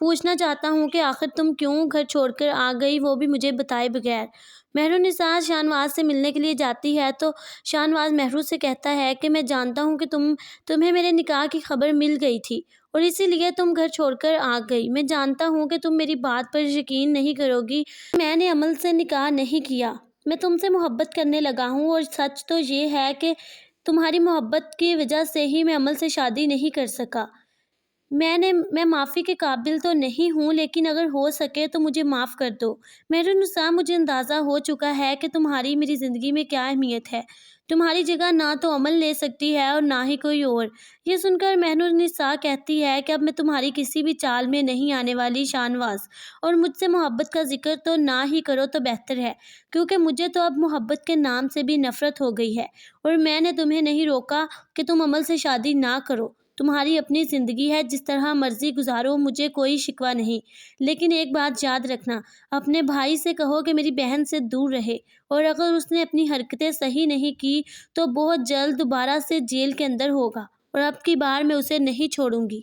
پوچھنا چاہتا ہوں کہ آخر تم کیوں گھر چھوڑ کر آ گئی، وہ بھی مجھے بتائے بغیر۔ مہرالنساء شاہ نواز سے ملنے کے لیے جاتی ہے تو شاہ نواز مہرو سے کہتا ہے کہ میں جانتا ہوں کہ تمہیں میرے نکاح کی خبر مل گئی تھی اور اسی لیے تم گھر چھوڑ کر آ گئی۔ میں جانتا ہوں کہ تم میری بات پر یقین نہیں کرو گی، میں نے عمل سے نکاح نہیں کیا، میں تم سے محبت کرنے لگا ہوں، اور سچ تو یہ ہے کہ تمہاری محبت کی وجہ سے ہی میں عمل سے شادی نہیں کر سکا۔ میں معافی کے قابل تو نہیں ہوں، لیکن اگر ہو سکے تو مجھے معاف کر دو۔ مہرالنساء، مجھے اندازہ ہو چکا ہے کہ تمہاری میری زندگی میں کیا اہمیت ہے۔ تمہاری جگہ نہ تو عمل لے سکتی ہے اور نہ ہی کوئی اور۔ یہ سن کر مہرالنساء کہتی ہے کہ اب میں تمہاری کسی بھی چال میں نہیں آنے والی شاہ نواز، اور مجھ سے محبت کا ذکر تو نہ ہی کرو تو بہتر ہے، کیونکہ مجھے تو اب محبت کے نام سے بھی نفرت ہو گئی ہے، اور میں نے تمہیں نہیں روکا کہ تم عمل سے شادی نہ کرو۔ تمہاری اپنی زندگی ہے، جس طرح مرضی گزارو، مجھے کوئی شکوہ نہیں، لیکن ایک بات یاد رکھنا، اپنے بھائی سے کہو کہ میری بہن سے دور رہے، اور اگر اس نے اپنی حرکتیں صحیح نہیں کی تو بہت جلد دوبارہ سے جیل کے اندر ہوگا، اور اب کی بار میں اسے نہیں چھوڑوں گی۔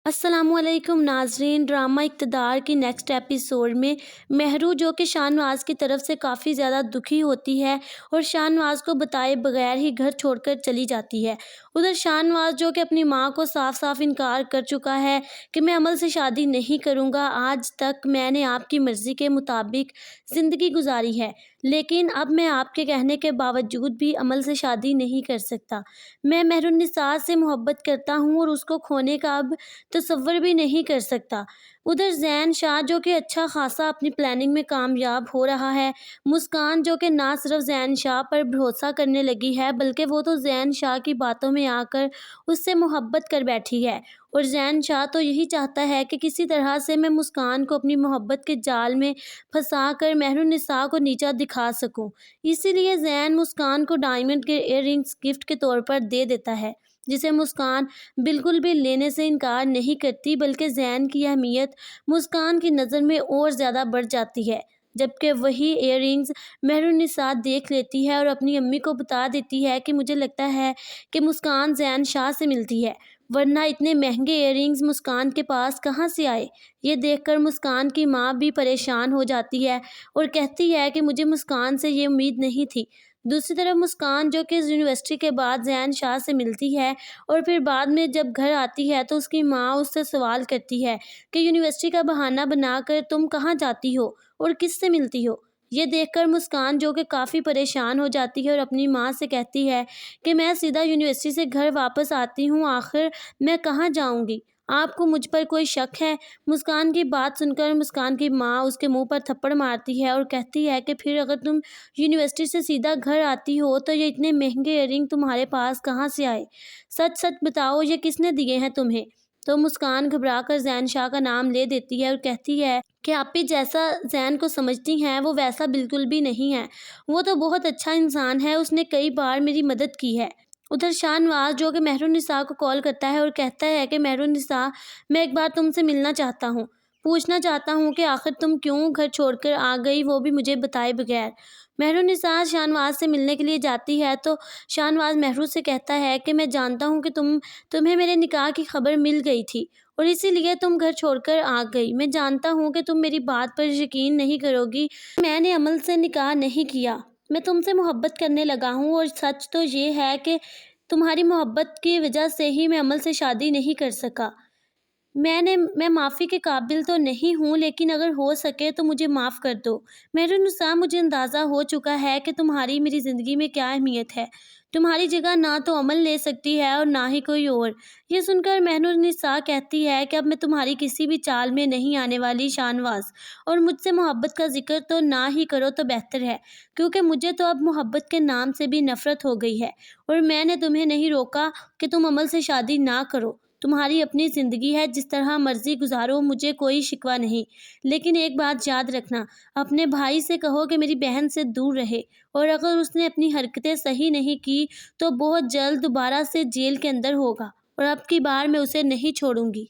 السلام علیکم ناظرین، ڈرامہ اقتدار کی نیکسٹ ایپیسوڈ میں مہرو جو کہ شاہ نواز کی طرف سے کافی زیادہ دکھی ہوتی ہے اور شاہ نواز کو بتائے بغیر ہی گھر چھوڑ کر چلی جاتی ہے۔ ادھر شاہ نواز جو کہ اپنی ماں کو صاف صاف انکار کر چکا ہے کہ میں عمل سے شادی نہیں کروں گا، آج تک میں نے آپ کی مرضی کے مطابق زندگی گزاری ہے، لیکن اب میں آپ کے کہنے کے باوجود بھی عمل سے شادی نہیں کر سکتا۔ میں مہرالنساء سے محبت کرتا ہوں اور اس کو کھونے کا اب تصور بھی نہیں کر سکتا۔ ادھر زین شاہ جو کہ اچھا خاصا اپنی پلاننگ میں کامیاب ہو رہا ہے، مسکان جو کہ نہ صرف زین شاہ پر بھروسہ کرنے لگی ہے بلکہ وہ تو زین شاہ کی باتوں میں آ کر اس سے محبت کر بیٹھی ہے، اور زین شاہ تو یہی چاہتا ہے کہ کسی طرح سے میں مسکان کو اپنی محبت کے جال میں پھنسا کر مہرالنساء کو نیچا دکھا سکوں۔ اسی لیے زین مسکان کو ڈائمنڈ کے ایئر رنگز گفٹ کے طور پر دے دیتا ہے، جسے مسکان بالکل بھی لینے سے انکار نہیں کرتی، بلکہ زین کی اہمیت مسکان کی نظر میں اور زیادہ بڑھ جاتی ہے۔ جبکہ وہی ایئر رنگز مہرالنساء دیکھ لیتی ہے اور اپنی امی کو بتا دیتی ہے کہ مجھے لگتا ہے کہ مسکان زین شاہ سے ملتی ہے، ورنہ اتنے مہنگے ایئر رنگز مسکان کے پاس کہاں سے آئے۔ یہ دیکھ کر مسکان کی ماں بھی پریشان ہو جاتی ہے اور کہتی ہے کہ مجھے مسکان سے یہ امید نہیں تھی۔ دوسری طرف مسکان جو کہ یونیورسٹی کے بعد زین شاہ سے ملتی ہے اور پھر بعد میں جب گھر آتی ہے تو اس کی ماں اس سے سوال کرتی ہے کہ یونیورسٹی کا بہانہ بنا کر تم کہاں جاتی ہو اور کس سے ملتی ہو۔ یہ دیکھ کر مسکان جو کہ کافی پریشان ہو جاتی ہے اور اپنی ماں سے کہتی ہے کہ میں سیدھا یونیورسٹی سے گھر واپس آتی ہوں، آخر میں کہاں جاؤں گی، آپ کو مجھ پر کوئی شک ہے؟ مسکان کی بات سن کر مسکان کی ماں اس کے منہ پر تھپڑ مارتی ہے اور کہتی ہے کہ پھر اگر تم یونیورسٹی سے سیدھا گھر آتی ہو تو یہ اتنے مہنگے ایئر رنگ تمہارے پاس کہاں سے آئے؟ سچ سچ بتاؤ، یہ کس نے دیے ہیں تمہیں؟ تو مسکان گھبرا کر زین شاہ کا نام لے دیتی ہے اور کہتی ہے کہ آپ بھی جیسا زین کو سمجھتی ہیں وہ ویسا بالکل بھی نہیں ہے، وہ تو بہت اچھا انسان ہے، اس نے کئی بار میری مدد کی ہے۔ ادھر شاہ نواز جو کہ مہرالنساء کو کال کرتا ہے اور کہتا ہے کہ مہرالنساء، میں ایک بار تم سے ملنا چاہتا ہوں، پوچھنا چاہتا ہوں کہ آخر تم کیوں گھر چھوڑ کر آ گئی، وہ بھی مجھے بتائے بغیر۔ مہرالنساء شاہ نواز سے ملنے کے لیے جاتی ہے تو شاہ نواز مہرو سے کہتا ہے کہ میں جانتا ہوں کہ تمہیں میرے نکاح کی خبر مل گئی تھی اور اسی لیے تم گھر چھوڑ کر آ گئی۔ میں جانتا ہوں کہ تم میری بات پر یقین نہیں کرو گی، میں نے عمل سے نکاح نہیں کیا، میں تم سے محبت کرنے لگا ہوں، اور سچ تو یہ ہے کہ تمہاری محبت کی وجہ سے ہی میں عمل سے شادی نہیں کر سکا۔ میں معافی کے قابل تو نہیں ہوں، لیکن اگر ہو سکے تو مجھے معاف کر دو۔ مہرالنساء، مجھے اندازہ ہو چکا ہے کہ تمہاری میری زندگی میں کیا اہمیت ہے۔ تمہاری جگہ نہ تو عمل لے سکتی ہے اور نہ ہی کوئی اور۔ یہ سن کر مہرالنساء کہتی ہے کہ اب میں تمہاری کسی بھی چال میں نہیں آنے والی شاہ نواز، اور مجھ سے محبت کا ذکر تو نہ ہی کرو تو بہتر ہے، کیونکہ مجھے تو اب محبت کے نام سے بھی نفرت ہو گئی ہے، اور میں نے تمہیں نہیں روکا کہ تم عمل سے شادی نہ کرو۔ تمہاری اپنی زندگی ہے، جس طرح مرضی گزارو، مجھے کوئی شکوہ نہیں، لیکن ایک بات یاد رکھنا، اپنے بھائی سے کہو کہ میری بہن سے دور رہے، اور اگر اس نے اپنی حرکتیں صحیح نہیں کی تو بہت جلد دوبارہ سے جیل کے اندر ہوگا، اور اب کی بار میں اسے نہیں چھوڑوں گی۔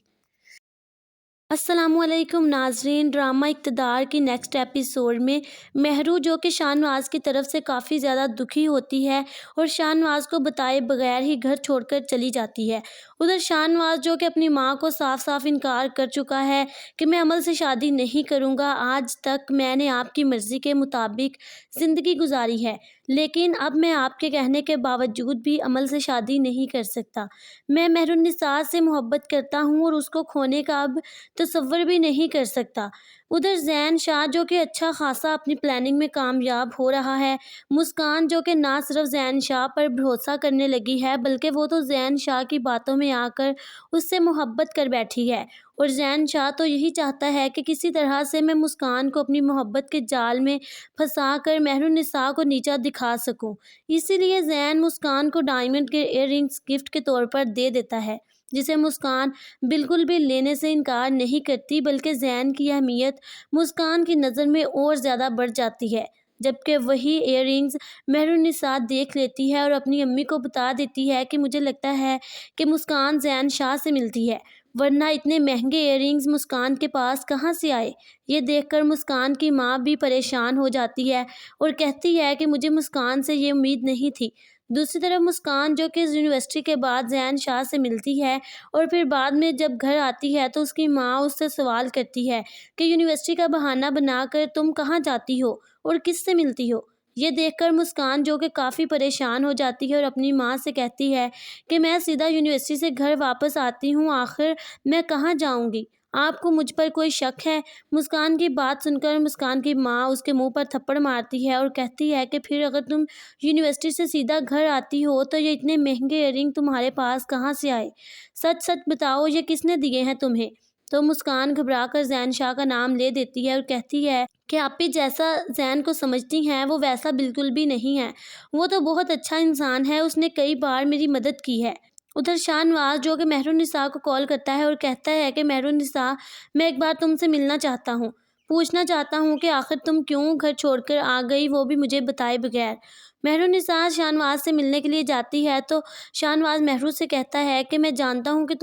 السلام علیکم ناظرین، ڈرامہ اقتدار کی نیکسٹ ایپیسوڈ میں مہرو جو کہ شاہ نواز کی طرف سے کافی زیادہ دکھی ہوتی ہے اور شاہ نواز کو بتائے بغیر ہی گھر چھوڑ کر چلی جاتی ہے۔ ادھر شاہ نواز جو کہ اپنی ماں کو صاف صاف انکار کر چکا ہے کہ میں عمل سے شادی نہیں کروں گا، آج تک میں نے آپ کی مرضی کے مطابق زندگی گزاری ہے، لیکن اب میں آپ کے کہنے کے باوجود بھی عمل سے شادی نہیں کر سکتا۔ میں مہر النساء سے محبت کرتا ہوں اور اس کو کھونے کا اب تصور بھی نہیں کر سکتا۔ ادھر زین شاہ جو کہ اچھا خاصا اپنی پلاننگ میں کامیاب ہو رہا ہے، مسکان جو کہ نہ صرف زین شاہ پر بھروسہ کرنے لگی ہے بلکہ وہ تو زین شاہ کی باتوں میں آ کر اس سے محبت کر بیٹھی ہے، اور زین شاہ تو یہی چاہتا ہے کہ کسی طرح سے میں مسکان کو اپنی محبت کے جال میں پھنسا کر مہر النساء کو نیچا دکھا سکوں۔ اسی لیے زین مسکان کو ڈائمنڈ کے ایئر رنگز گفٹ کے طور پر دے دیتا ہے، جسے مسکان بالکل بھی لینے سے انکار نہیں کرتی، بلکہ زین کی اہمیت مسکان کی نظر میں اور زیادہ بڑھ جاتی ہے۔ جبکہ وہی ایئر رنگز مہر النساء دیکھ لیتی ہے اور اپنی امی کو بتا دیتی ہے کہ مجھے لگتا ہے کہ مسکان زین شاہ سے ملتی ہے، ورنہ اتنے مہنگے ایئر رنگز مسکان کے پاس کہاں سے آئے۔ یہ دیکھ کر مسکان کی ماں بھی پریشان ہو جاتی ہے اور کہتی ہے کہ مجھے مسکان سے یہ امید نہیں تھی۔ دوسری طرف مسکان جو کہ یونیورسٹی کے بعد زین شاہ سے ملتی ہے اور پھر بعد میں جب گھر آتی ہے تو اس کی ماں اس سے سوال کرتی ہے کہ یونیورسٹی کا بہانہ بنا کر تم کہاں جاتی ہو اور کس سے ملتی ہو۔ یہ دیکھ کر مسکان جو کہ کافی پریشان ہو جاتی ہے اور اپنی ماں سے کہتی ہے کہ میں سیدھا یونیورسٹی سے گھر واپس آتی ہوں، آخر میں کہاں جاؤں گی؟ آپ کو مجھ پر کوئی شک ہے؟ مسکان کی بات سن کر مسکان کی ماں اس کے منہ پر تھپڑ مارتی ہے اور کہتی ہے کہ پھر اگر تم یونیورسٹی سے سیدھا گھر آتی ہو تو یہ اتنے مہنگے ایئر رنگ تمہارے پاس کہاں سے آئے؟ سچ سچ بتاؤ، یہ کس نے دیے ہیں تمہیں؟ تو مسکان گھبرا کر زین شاہ کا نام لے دیتی ہے اور کہتی ہے کہ آپ بھی جیسا زین کو سمجھتی ہیں وہ ویسا بالکل بھی نہیں ہے، وہ تو بہت اچھا انسان ہے، اس نے کئی بار میری مدد کی ہے۔ ادھر شاہ نواز جو کہ مہر النساء کو کال کرتا ہے اور کہتا ہے کہ مہر النساء، میں ایک بار تم سے ملنا چاہتا ہوں، پوچھنا چاہتا ہوں کہ آخر تم کیوں گھر چھوڑ کر آ گئی، وہ بھی مجھے بتائے بغیر۔ مہر النساء شاہ نواز سے ملنے کے لیے جاتی ہے تو شاہ نواز مہر سے کہتا ہے کہ میں جانتا ہوں کہ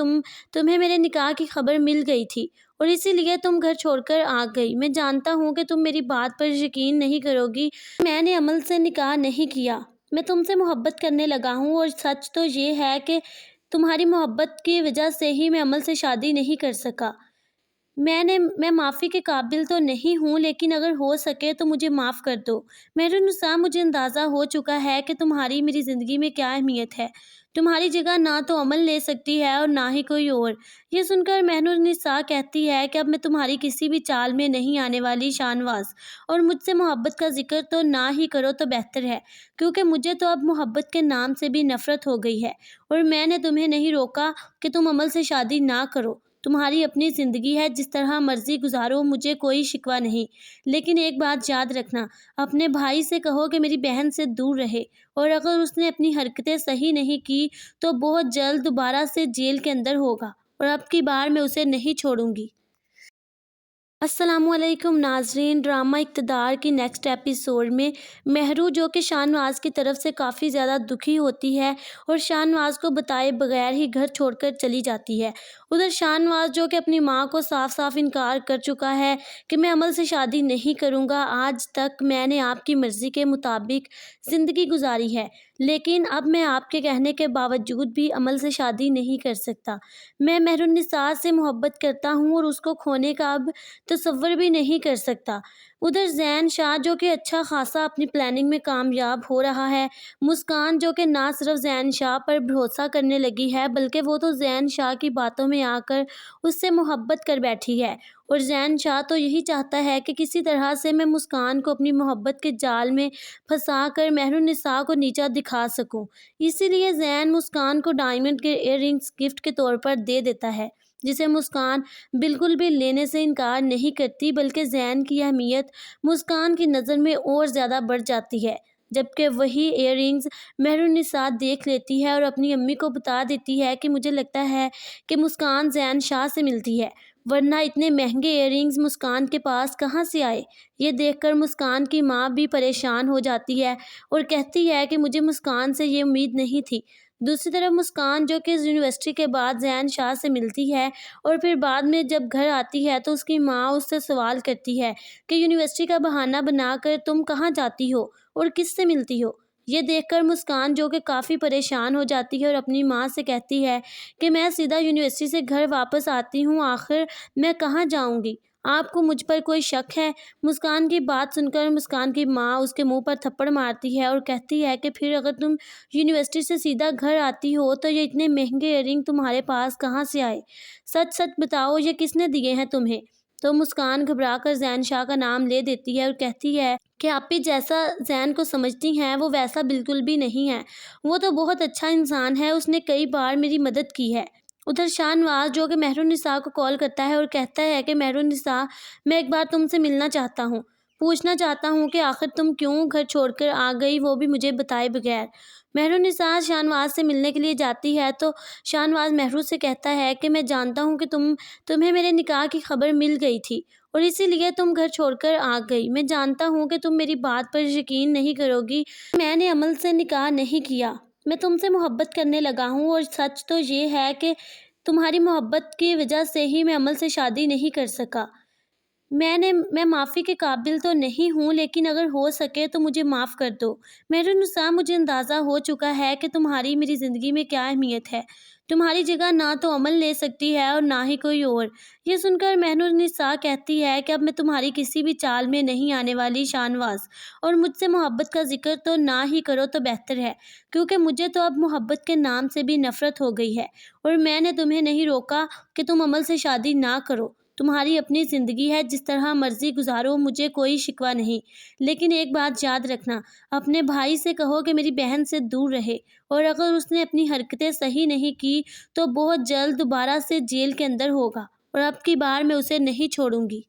تمہیں میرے نکاح کی خبر مل گئی تھی اور اسی لیے تم گھر چھوڑ کر آ گئی۔ میں جانتا ہوں کہ تم میری بات پر یقین نہیں کرو گی، میں نے عمل سے نکاح نہیں کیا، میں تم سے محبت کرنے لگا ہوں، اور سچ تو یہ ہے کہ تمہاری محبت کی وجہ سے ہی میں عمل سے شادی نہیں کر سکا۔ میں معافی کے قابل تو نہیں ہوں، لیکن اگر ہو سکے تو مجھے معاف کر دو۔ مہر النساء، مجھے اندازہ ہو چکا ہے کہ تمہاری میری زندگی میں کیا اہمیت ہے، تمہاری جگہ نہ تو عمل لے سکتی ہے اور نہ ہی کوئی اور۔ یہ سن کر مہر النساء کہتی ہے کہ اب میں تمہاری کسی بھی چال میں نہیں آنے والی شاہ نواز، اور مجھ سے محبت کا ذکر تو نہ ہی کرو تو بہتر ہے، کیونکہ مجھے تو اب محبت کے نام سے بھی نفرت ہو گئی ہے، اور میں نے تمہیں نہیں روکا کہ تم عمل سے شادی نہ کرو، تمہاری اپنی زندگی ہے، جس طرح مرضی گزارو، مجھے کوئی شکوہ نہیں، لیکن ایک بات یاد رکھنا، اپنے بھائی سے کہو کہ میری بہن سے دور رہے، اور اگر اس نے اپنی حرکتیں صحیح نہیں کی تو بہت جلد دوبارہ سے جیل کے اندر ہوگا، اور اب کی بار میں اسے نہیں چھوڑوں گی۔ السلام علیکم ناظرین، ڈرامہ اقتدار کی نیکسٹ ایپیسوڈ میں مہرو جو کہ شاہ نواز کی طرف سے کافی زیادہ دکھی ہوتی ہے اور شاہ نواز کو بتائے بغیر ہی گھر چھوڑ کر چلی جاتی ہے۔ ادھر شاہ نواز جو کہ اپنی ماں کو صاف صاف انکار کر چکا ہے کہ میں عمل سے شادی نہیں کروں گا، آج تک میں نے آپ کی مرضی کے مطابق زندگی گزاری ہے، لیکن اب میں آپ کے کہنے کے باوجود بھی عمل سے شادی نہیں کر سکتا۔ میں مہر النساء سے محبت کرتا ہوں اور اس کو کھونے کا اب تصور بھی نہیں کر سکتا۔ ادھر زین شاہ جو کہ اچھا خاصا اپنی پلاننگ میں کامیاب ہو رہا ہے، مسکان جو کہ نہ صرف زین شاہ پر بھروسہ کرنے لگی ہے بلکہ وہ تو زین شاہ کی باتوں میں آ کر اس سے محبت کر بیٹھی ہے، اور زین شاہ تو یہی چاہتا ہے کہ کسی طرح سے میں مسکان کو اپنی محبت کے جال میں پھنسا کر مہر النساء کو نیچا دکھا سکوں۔ اسی لیے زین مسکان کو ڈائمنڈ کے ایئر رنگز گفٹ کے طور پر دے دیتا ہے، جسے مسکان بالکل بھی لینے سے انکار نہیں کرتی، بلکہ زین کی اہمیت مسکان کی نظر میں اور زیادہ بڑھ جاتی ہے۔ جبکہ وہی ایئر رنگز مہر النساء دیکھ لیتی ہے اور اپنی امی کو بتا دیتی ہے کہ مجھے لگتا ہے کہ مسکان زین شاہ سے ملتی ہے، ورنہ اتنے مہنگے ایئر رنگز مسکان کے پاس کہاں سے آئے۔ یہ دیکھ کر مسکان کی ماں بھی پریشان ہو جاتی ہے اور کہتی ہے کہ مجھے مسکان سے یہ امید نہیں تھی۔ دوسری طرف مسکان جو کہ یونیورسٹی کے بعد زین شاہ سے ملتی ہے اور پھر بعد میں جب گھر آتی ہے تو اس کی ماں اس سے سوال کرتی ہے کہ یونیورسٹی کا بہانہ بنا کر تم کہاں جاتی ہو اور کس سے ملتی ہو۔ یہ دیکھ کر مسکان جو کہ کافی پریشان ہو جاتی ہے اور اپنی ماں سے کہتی ہے کہ میں سیدھا یونیورسٹی سے گھر واپس آتی ہوں، آخر میں کہاں جاؤں گی؟ آپ کو مجھ پر کوئی شک ہے؟ مسکان کی بات سن کر مسکان کی ماں اس کے منہ پر تھپڑ مارتی ہے اور کہتی ہے کہ پھر اگر تم یونیورسٹی سے سیدھا گھر آتی ہو تو یہ اتنے مہنگے ایئر رنگ تمہارے پاس کہاں سے آئے؟ سچ سچ بتاؤ، یہ کس نے دیے ہیں تمہیں؟ تو مسکان گھبرا کر زین شاہ کا نام لے دیتی ہے اور کہتی ہے کہ آپ بھی جیسا زین کو سمجھتی ہیں وہ ویسا بالکل بھی نہیں ہے، وہ تو بہت اچھا انسان ہے، اس نے کئی بار میری مدد کی ہے۔ ادھر شاہ نواز جو کہ مہرالنساء کو کال کرتا ہے اور کہتا ہے کہ مہرالنساء، میں ایک بار تم سے ملنا چاہتا ہوں، پوچھنا چاہتا ہوں کہ آخر تم کیوں گھر چھوڑ کر آ گئی، وہ بھی مجھے بتائے بغیر۔ مہرالنساء شاہ نواز سے ملنے کے لیے جاتی ہے تو شاہ نواز مہرو سے کہتا ہے کہ میں جانتا ہوں کہ تمہیں میرے نکاح کی خبر مل گئی تھی اور اسی لیے تم گھر چھوڑ کر آ گئی۔ میں جانتا ہوں کہ تم میری بات پر یقین نہیں کرو گی، میں نے عمل سے نکاح نہیں کیا، میں تم سے محبت کرنے لگا ہوں، اور سچ تو یہ ہے کہ تمہاری محبت کی وجہ سے ہی میں عمل سے شادی نہیں کر سکا۔ میں معافی کے قابل تو نہیں ہوں، لیکن اگر ہو سکے تو مجھے معاف کر دو۔ مہرالنساء، مجھے اندازہ ہو چکا ہے کہ تمہاری میری زندگی میں کیا اہمیت ہے، تمہاری جگہ نہ تو عمل لے سکتی ہے اور نہ ہی کوئی اور۔ یہ سن کر مہرالنساء کہتی ہے کہ اب میں تمہاری کسی بھی چال میں نہیں آنے والی شاہ نواز، اور مجھ سے محبت کا ذکر تو نہ ہی کرو تو بہتر ہے، کیونکہ مجھے تو اب محبت کے نام سے بھی نفرت ہو گئی ہے، اور میں نے تمہیں نہیں روکا کہ تم عمل سے شادی نہ کرو، تمہاری اپنی زندگی ہے، جس طرح مرضی گزارو، مجھے کوئی شکوہ نہیں، لیکن ایک بات یاد رکھنا، اپنے بھائی سے کہو کہ میری بہن سے دور رہے، اور اگر اس نے اپنی حرکتیں صحیح نہیں کی تو بہت جلد دوبارہ سے جیل کے اندر ہوگا، اور اب کی بار میں اسے نہیں چھوڑوں گی۔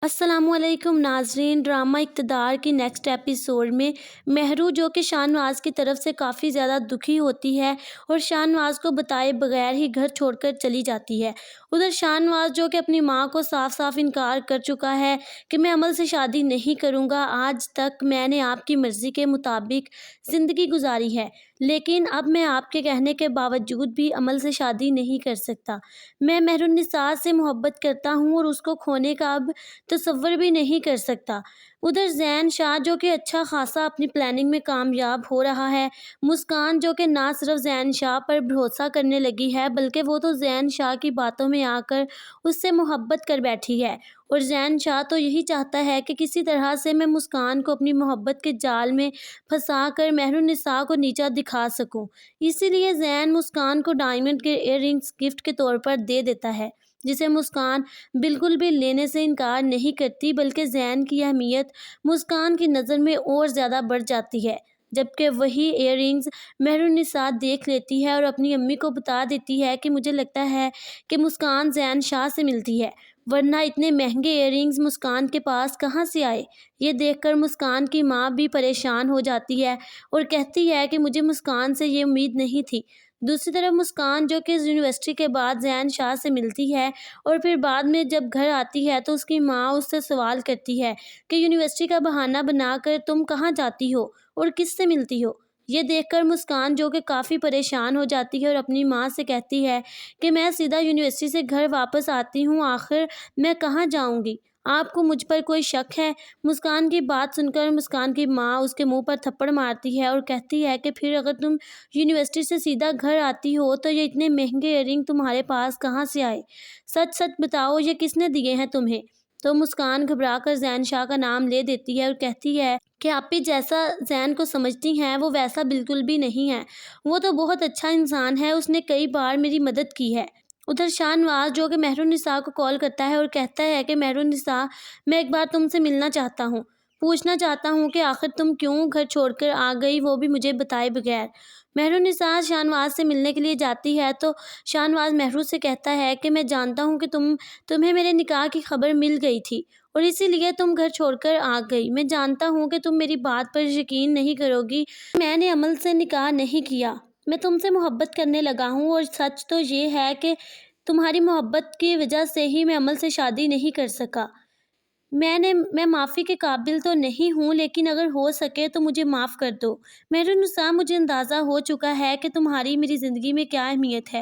السلام علیکم ناظرین، ڈرامہ اقتدار کی نیکسٹ ایپیسوڈ میں مہرو جو کہ شاہ نواز کی طرف سے کافی زیادہ دکھی ہوتی ہے اور شاہ نواز کو بتائے بغیر ہی گھر چھوڑ کر چلی جاتی ہے۔ ادھر شاہ نواز جو کہ اپنی ماں کو صاف صاف انکار کر چکا ہے کہ میں عمل سے شادی نہیں کروں گا، آج تک میں نے آپ کی مرضی کے مطابق زندگی گزاری ہے، لیکن اب میں آپ کے کہنے کے باوجود بھی عمل سے شادی نہیں کر سکتا۔ میں مہرالنساء سے محبت کرتا ہوں اور اس کو کھونے کا اب تصور بھی نہیں کر سکتا۔ ادھر زین شاہ جو کہ اچھا خاصا اپنی پلاننگ میں کامیاب ہو رہا ہے، مسکان جو کہ نہ صرف زین شاہ پر بھروسہ کرنے لگی ہے بلکہ وہ تو زین شاہ کی باتوں میں آ کر اس سے محبت کر بیٹھی ہے، اور زین شاہ تو یہی چاہتا ہے کہ کسی طرح سے میں مسکان کو اپنی محبت کے جال میں پھنسا کر مہرالنساء کو نیچا دکھا سکوں۔ اسی لیے زین مسکان کو ڈائمنڈ کے ایئر رنگز گفٹ کے طور پر دے دیتا ہے، جسے مسکان بالکل بھی لینے سے انکار نہیں کرتی، بلکہ زین کی اہمیت مسکان کی نظر میں اور زیادہ بڑھ جاتی ہے۔ جبکہ وہی ایئر رنگز مہرالنساء دیکھ لیتی ہے اور اپنی امی کو بتا دیتی ہے کہ مجھے لگتا ہے کہ مسکان زین شاہ سے ملتی ہے، ورنہ اتنے مہنگے ایئر رنگز مسکان کے پاس کہاں سے آئے؟ یہ دیکھ کر مسکان کی ماں بھی پریشان ہو جاتی ہے اور کہتی ہے کہ مجھے مسکان سے یہ امید نہیں تھی۔ دوسری طرف مسکان جو کہ یونیورسٹی کے بعد زین شاہ سے ملتی ہے اور پھر بعد میں جب گھر آتی ہے تو اس کی ماں اس سے سوال کرتی ہے کہ یونیورسٹی کا بہانہ بنا کر تم کہاں جاتی ہو اور کس سے ملتی ہو؟ یہ دیکھ کر مسکان جو کہ کافی پریشان ہو جاتی ہے اور اپنی ماں سے کہتی ہے کہ میں سیدھا یونیورسٹی سے گھر واپس آتی ہوں، آخر میں کہاں جاؤں گی؟ آپ کو مجھ پر کوئی شک ہے؟ مسکان کی بات سن کر مسکان کی ماں اس کے منہ پر تھپڑ مارتی ہے اور کہتی ہے کہ پھر اگر تم یونیورسٹی سے سیدھا گھر آتی ہو تو یہ اتنے مہنگے ایئر رنگ تمہارے پاس کہاں سے آئے؟ سچ سچ بتاؤ، یہ کس نے دیے ہیں تمہیں؟ تو مسکان گھبرا کر زین شاہ کا نام لے دیتی ہے اور کہتی ہے کہ آپ بھی جیسا زین کو سمجھتی ہیں وہ ویسا بالکل بھی نہیں ہے، وہ تو بہت اچھا انسان ہے، اس نے کئی بار میری مدد کی ہے۔ ادھر شاہ نواز جو کہ مہرالنساء کو کال کرتا ہے اور کہتا ہے کہ مہرالنساء، میں ایک بار تم سے ملنا چاہتا ہوں، پوچھنا چاہتا ہوں کہ آخر تم کیوں گھر چھوڑ کر آ گئی، وہ بھی مجھے بتائے بغیر۔ مہرالنساء شاہ نواز سے ملنے کے لیے جاتی ہے تو شاہ نواز مہرو سے کہتا ہے کہ میں جانتا ہوں کہ تمہیں میرے نکاح کی خبر مل گئی تھی اور اسی لیے تم گھر چھوڑ کر آ گئی۔ میں جانتا ہوں کہ تم میری بات پر یقین نہیں کرو گی، میں نے عمل سے نکاح نہیں کیا، میں تم سے محبت کرنے لگا ہوں، اور سچ تو یہ ہے کہ تمہاری محبت کی وجہ سے ہی میں عمل سے شادی نہیں کر سکا۔ میں معافی کے قابل تو نہیں ہوں، لیکن اگر ہو سکے تو مجھے معاف کر دو۔ مہرالنساء، مجھے اندازہ ہو چکا ہے کہ تمہاری میری زندگی میں کیا اہمیت ہے،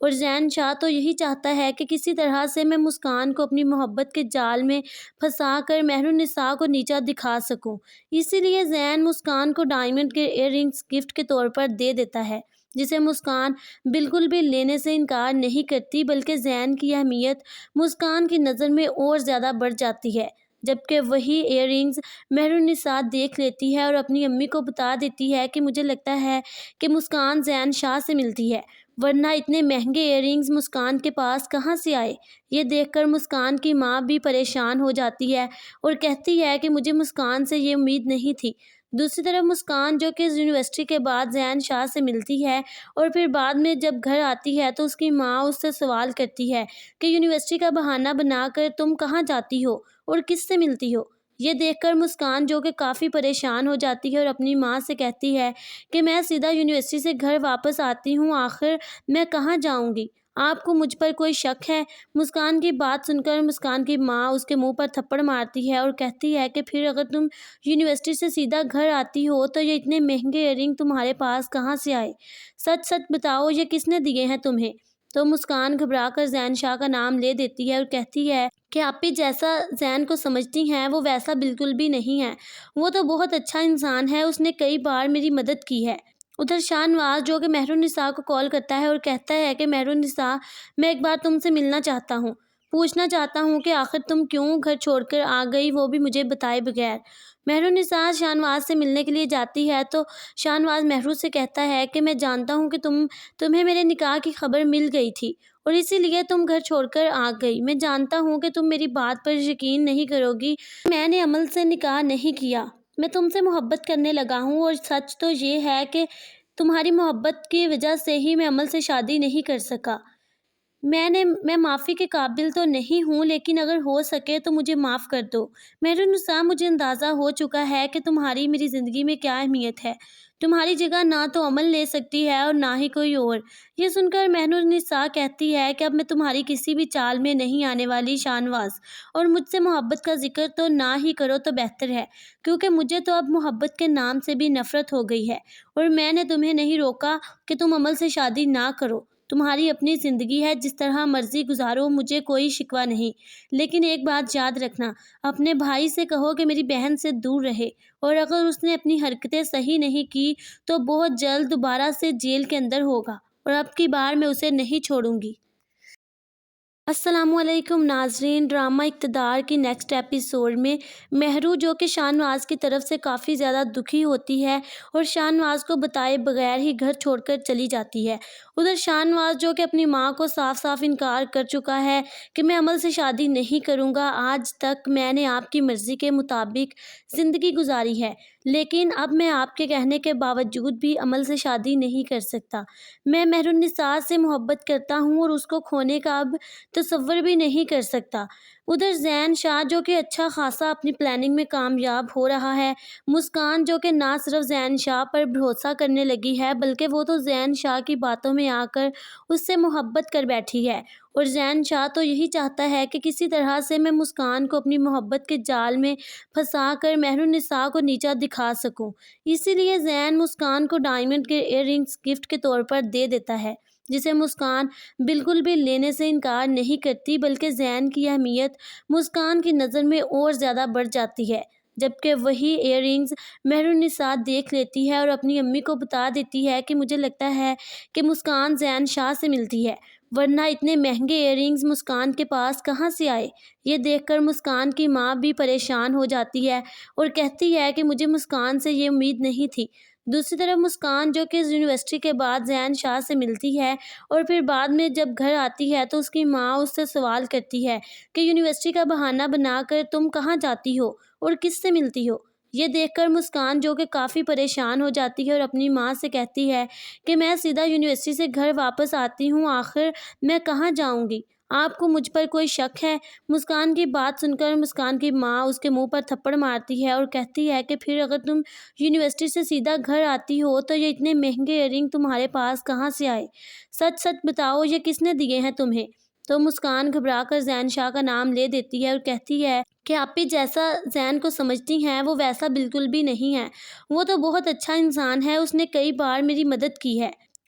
اور زین شاہ تو یہی چاہتا ہے کہ کسی طرح سے میں مسکان کو اپنی محبت کے جال میں پھنسا کر مہر النساء کو نیچا دکھا سکوں۔ اسی لیے زین مسکان کو ڈائمنڈ کے ایئر رنگز گفٹ کے طور پر دے دیتا ہے، جسے مسکان بالکل بھی لینے سے انکار نہیں کرتی، بلکہ زین کی اہمیت مسکان کی نظر میں اور زیادہ بڑھ جاتی ہے۔ جبکہ وہی ایئر رنگز مہر النساء دیکھ لیتی ہے اور اپنی امی کو بتا دیتی ہے کہ مجھے لگتا ہے کہ مسکان زین شاہ سے ملتی ہے، ورنہ اتنے مہنگے ایئر رنگز مسکان کے پاس کہاں سے آئے۔ یہ دیکھ کر مسکان کی ماں بھی پریشان ہو جاتی ہے اور کہتی ہے کہ مجھے مسکان سے یہ امید نہیں تھی۔ دوسری طرف مسکان جو کہ یونیورسٹی کے بعد زین شاہ سے ملتی ہے اور پھر بعد میں جب گھر آتی ہے تو اس کی ماں اس سے سوال کرتی ہے کہ یونیورسٹی کا بہانہ بنا کر تم کہاں جاتی ہو اور کس سے ملتی ہو۔ یہ دیکھ کر مسکان جو کہ کافی پریشان ہو جاتی ہے اور اپنی ماں سے کہتی ہے کہ میں سیدھا یونیورسٹی سے گھر واپس آتی ہوں، آخر میں کہاں جاؤں گی؟ آپ کو مجھ پر کوئی شک ہے؟ مسکان کی بات سن کر مسکان کی ماں اس کے منہ پر تھپڑ مارتی ہے اور کہتی ہے کہ پھر اگر تم یونیورسٹی سے سیدھا گھر آتی ہو تو یہ اتنے مہنگے ایئر رنگ تمہارے پاس کہاں سے آئے؟ سچ سچ بتاؤ، یہ کس نے دیے ہیں تمہیں؟ تو مسکان گھبرا کر زین شاہ کا نام لے دیتی ہے اور کہتی ہے کہ آپ بھی جیسا زین کو سمجھتی ہیں وہ ویسا بالکل بھی نہیں ہے، وہ تو بہت اچھا انسان ہے، اس نے کئی بار میری مدد کی ہے۔ ادھر شاہ نواز جو کہ مہر النساء کو کال کرتا ہے اور کہتا ہے کہ مہر النساء، میں ایک بار تم سے ملنا چاہتا ہوں، پوچھنا چاہتا ہوں کہ آخر تم کیوں گھر چھوڑ کر آ گئی، وہ بھی مجھے بتائے بغیر۔ مہر النساء شاہ نواز سے ملنے کے لیے جاتی ہے تو شاہ نواز مہرو سے کہتا ہے کہ میں جانتا ہوں کہ تمہیں میرے نکاح کی خبر مل گئی تھی اور اسی لیے تم گھر چھوڑ کر آ گئی۔ میں جانتا ہوں کہ تم میری بات پر یقین نہیں کرو گی، میں نے عمل سے نکاح نہیں کیا، میں تم سے محبت کرنے لگا ہوں، اور سچ تو یہ ہے کہ تمہاری محبت کی وجہ سے ہی میں عمل سے شادی نہیں کر سکا۔ میں معافی کے قابل تو نہیں ہوں، لیکن اگر ہو سکے تو مجھے معاف کر دو۔ مہر النساء، مجھے اندازہ ہو چکا ہے کہ تمہاری میری زندگی میں کیا اہمیت ہے، تمہاری جگہ نہ تو عمل لے سکتی ہے اور نہ ہی کوئی اور۔ یہ سن کر مہر النساء کہتی ہے کہ اب میں تمہاری کسی بھی چال میں نہیں آنے والی شاہ نواز، اور مجھ سے محبت کا ذکر تو نہ ہی کرو تو بہتر ہے، کیونکہ مجھے تو اب محبت کے نام سے بھی نفرت ہو گئی ہے، اور میں نے تمہیں نہیں روکا کہ تم عمل سے شادی نہ کرو، تمہاری اپنی زندگی ہے، جس طرح مرضی گزارو، مجھے کوئی شکوہ نہیں، لیکن ایک بات یاد رکھنا، اپنے بھائی سے کہو کہ میری بہن سے دور رہے، اور اگر اس نے اپنی حرکتیں صحیح نہیں کی تو بہت جلد دوبارہ سے جیل کے اندر ہوگا، اور اب کی بار میں اسے نہیں چھوڑوں گی۔ السلام علیکم ناظرین، ڈرامہ اقتدار کی نیکسٹ ایپیسوڈ میں مہرو جو کہ شاہ نواز کی طرف سے کافی زیادہ دکھی ہوتی ہے اور شاہ نواز کو بتائے بغیر ہی گھر چھوڑ کر چلی جاتی ہے۔ ادھر شاہ نواز جو کہ اپنی ماں کو صاف صاف انکار کر چکا ہے کہ میں عمل سے شادی نہیں کروں گا، آج تک میں نے آپ کی مرضی کے مطابق زندگی گزاری ہے، لیکن اب میں آپ کے کہنے کے باوجود بھی عمل سے شادی نہیں کر سکتا۔ میں مہر النساء سے محبت کرتا ہوں اور اس کو کھونے کا اب تصور بھی نہیں کر سکتا۔ ادھر زین شاہ جو کہ اچھا خاصا اپنی پلاننگ میں کامیاب ہو رہا ہے، مسکان جو کہ نہ صرف زین شاہ پر بھروسہ کرنے لگی ہے بلکہ وہ تو زین شاہ کی باتوں میں آ کر اس سے محبت کر بیٹھی ہے، اور زین شاہ تو یہی چاہتا ہے کہ کسی طرح سے میں مسکان کو اپنی محبت کے جال میں پھنسا کر مہر النساء کو نیچا دکھا سکوں۔ اسی لیے زین مسکان کو ڈائمنڈ کے ایئر رنگز گفٹ کے طور پر دے دیتا ہے، جسے مسکان بالکل بھی لینے سے انکار نہیں کرتی، بلکہ زین کی اہمیت مسکان کی نظر میں اور زیادہ بڑھ جاتی ہے۔ جبکہ وہی ایئر رنگز مہر النساء دیکھ لیتی ہے اور اپنی امی کو بتا دیتی ہے کہ مجھے لگتا ہے کہ مسکان زین شاہ سے ملتی ہے، ورنہ اتنے مہنگے ایئر رنگز مسکان کے پاس کہاں سے آئے۔ یہ دیکھ کر مسکان کی ماں بھی پریشان ہو جاتی ہے اور کہتی ہے کہ مجھے مسکان سے یہ امید نہیں تھی۔ دوسری طرف مسکان جو کہ یونیورسٹی کے بعد زین شاہ سے ملتی ہے اور پھر بعد میں جب گھر آتی ہے تو اس کی ماں اس سے سوال کرتی ہے کہ یونیورسٹی کا بہانہ بنا کر تم کہاں جاتی ہو اور کس سے ملتی ہو۔ یہ دیکھ کر مسکان جو کہ کافی پریشان ہو جاتی ہے اور اپنی ماں سے کہتی ہے کہ میں سیدھا یونیورسٹی سے گھر واپس آتی ہوں، آخر میں کہاں جاؤں گی؟ آپ کو مجھ پر کوئی شک ہے؟ مسکان کی بات سن کر مسکان کی ماں اس کے منہ پر تھپڑ مارتی ہے اور کہتی ہے کہ پھر اگر تم یونیورسٹی سے سیدھا گھر آتی ہو تو یہ اتنے مہنگے ایئر رنگ تمہارے پاس کہاں سے آئے؟ سچ سچ بتاؤ، یہ کس نے دیے ہیں تمہیں؟ تو مسکان گھبرا کر زین شاہ کا نام لے دیتی ہے اور کہتی ہے کہ آپ بھی جیسا زین کو سمجھتی ہیں وہ ویسا بالکل بھی نہیں ہے، وہ تو بہت اچھا انسان ہے، اس نے کئی بار میری مدد کی ہے۔